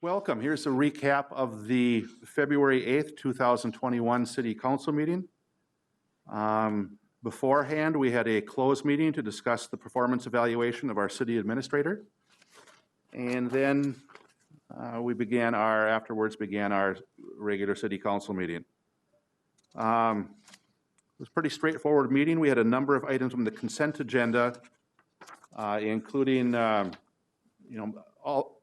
Welcome. Here's a recap of the February 8th, 2021 City Council meeting. Beforehand, we had a closed meeting to discuss the performance evaluation of our city administrator. And then afterwards began our regular City Council meeting. It was a pretty straightforward meeting. We had a number of items on the consent agenda, including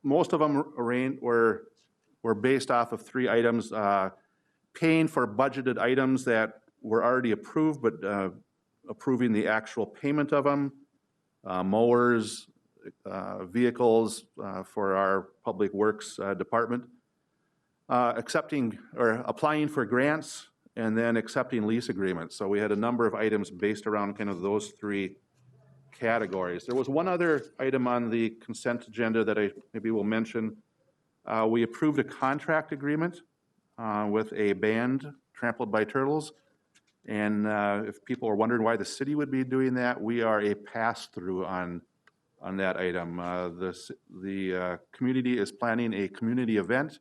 most of them were based off of three items, paying for budgeted items that were already approved, but approving the actual payment of them, mowers, vehicles for our public works department, accepting or applying for grants, and then accepting lease agreements. So we had a number of items based around kind of those three categories. There was one other item on the consent agenda that I maybe will mention. We approved a contract agreement with a band, Trampled by Turtles. And if people are wondering why the city would be doing that, we are a pass-through on that item. The community is planning a community event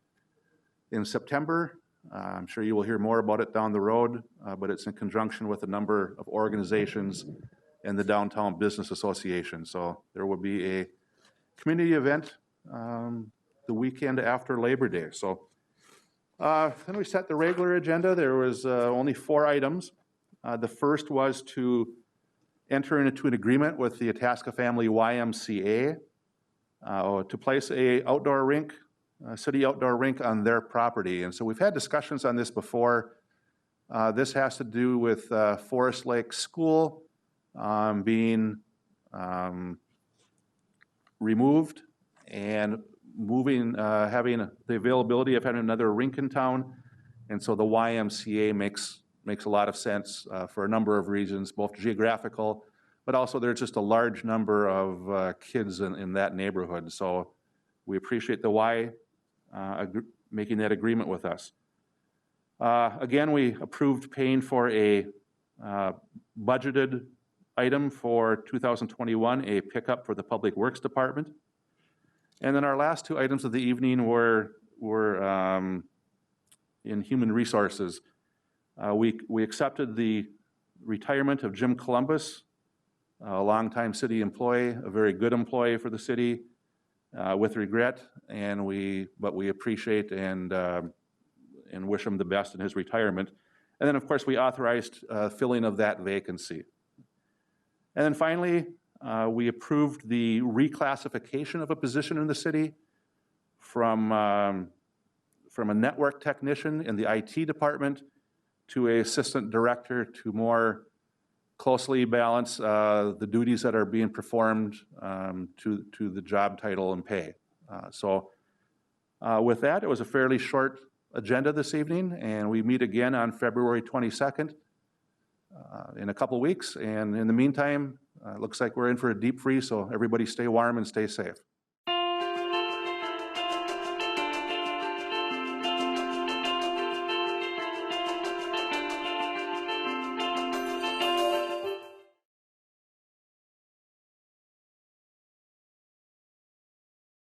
in September. I'm sure you will hear more about it down the road, but it's in conjunction with a number of organizations and the Downtown Business Association. So there will be a community event the weekend after Labor Day. So then we set the regular agenda. There was only 4 items. The first was to enter into an agreement with the Itasca Family YMCA to place a city outdoor rink on their property. And so we've had discussions on this before. This has to do with Forest Lake School being removed and having the availability of having another rink in town. And so the YMCA makes a lot of sense for a number of reasons, both geographical, but also there's just a large number of kids in that neighborhood. So we appreciate the Y making that agreement with us. Again, we approved paying for a budgeted item for 2021, a pickup for the Public Works Department. And then our last 2 items of the evening were in Human Resources. We accepted the retirement of Jim Columbus, a longtime city employee, a very good employee for the city, with regret, but we appreciate and wish him the best in his retirement. And then, of course, we authorized filling of that vacancy. And then finally, we approved the reclassification of a position in the city from a network technician in the IT department to an assistant director to more closely balance the duties that are being performed to the job title and pay. With that, it was a fairly short agenda this evening, and we meet again on February 22nd in a couple weeks. And in the meantime, it looks like we're in for a deep freeze, so everybody stay warm and stay safe.